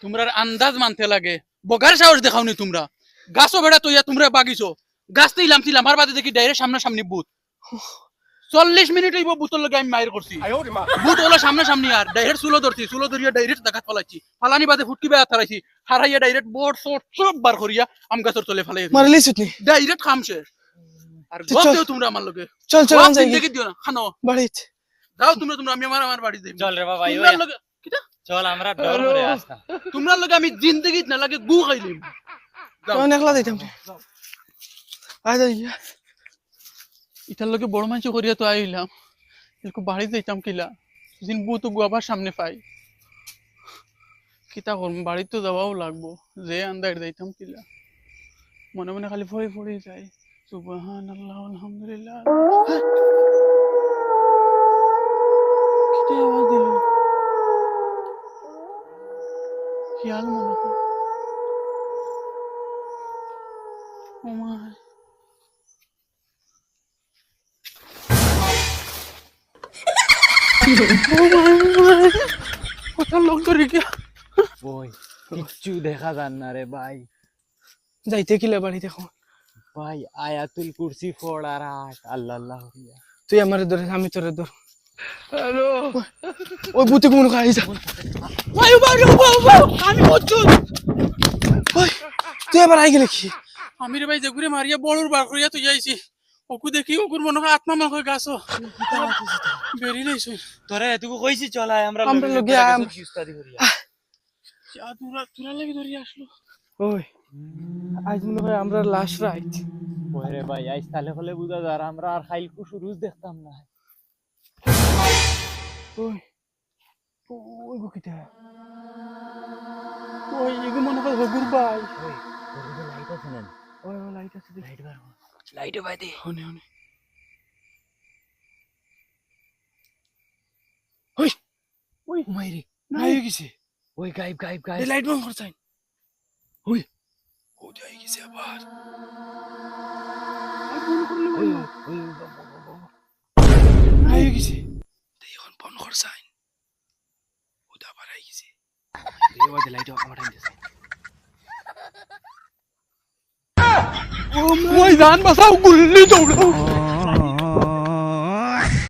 তোমরা আন্দাজ মানতে লাগে বগার সাহস দেখাওনি তোমরা গাছও বেড়া তৈয়া তোমরা বাগিছো গাছ তিলাম আমার বাদে দেখি ডাইরেক্ট সামনাসামনি বুথ 40 মিনিট হইব বুথের লগে আমি মায়ের করছি বুথ হলো সামনাসামনি আর ডাইরেক্ট চুলো ধরছি চুলো ধরিয়া ডাইরেক্ট দাগাত ফলাইছি ফালানি বাদে ফুটকি বেয়া থারাইছি হারাইয়া ডাইরেক্ট বোর্ড সোট সব বার করিয়া আম গাছের তলে ফালাই মারলি সুতনি ডাইরেক্ট খাম শেষ আর চল। গপ দেও তোমরা আমার লগে চল চল গপ আমি যাই জিন্দেগি দিও না খানো বাড়িতে যাও তোমরা আমি আমার বাড়ি যাই চল রে বাবা তোমরা লগে কিটা চল আমরা ডর করে আসতা তোমরা লগে আমি জিন্দেগি না লাগে গু খাইলিম যাও আমি একলা যাইতাম আয় যাই ইটার লগে বড় মানুষ করিয়া তো আইলাম এরকম বাড়ি যাইতাম কিলা দিন বউ তো আবার সামনে পাই কিতা করম বাড়ি তো যাওয়াও লাগবো যে আন্দার যাইতাম কিলা মনে মনে খালি ভয় পড়ে যায় সুবহানাল্লাহ আলহামদুলিল্লাহ কিতা আওয়াজ দিল খেয়াল মনে হয় ও মা কোথাও লোক ধরে গিয়া ওই কিচ্ছু দেখা যান না রে ভাই যাইতে কিলা বাড়ি দেখো ভাই আয়াতুল কুরসি পড় আর আট আল্লাহ আল্লাহ হইয়া তুই আমার ধরে আমি তোরে ধর হ্যালো ওই বুতে কোন খাই যা ভাই আমি অচুত ওই তুই আবার আই গেলে কি আমি রে ভাই যে ঘুরে মারিয়া বড়র বার করিয়া তুই যাইছি ওকু দেখি ওকুর মনে হয় আত্মা মনে হয় গাছ বেরি নাইছে তোরে এতটুকু কইছি চল আমরা আমরা লগে উস্তাদি করিয়া তুরা লাগি ধরি আসলো ওই আজ মনে হয় আমরা লাশ রাইট ওই রে ভাই আইস তাহলে হলে বুঝা যার আমরা আর খাইল কুসুরুজ দেখতাম না ওই ওই গুকিটা ওই এগু মনে হয় হগুর ভাই ওই ওর লাইট আছে না ওই ওই লাইট আছে লাইট বার লাইট বাই দে হনে হনে ওই ওই মাইরে নাই গেছে ওই গায়েব গায়েব এই গায়েব লাইট বন্ধ করছাই ওই ও যাই গেছে আবার ওই ওই নাই গেছে তুই এখন বন্ধ করছাই ও দা আবার আই গেছে এই ওই লাইট আমার টাইম দিছে ওই জান বাসাও গুল্লি দৌড়াও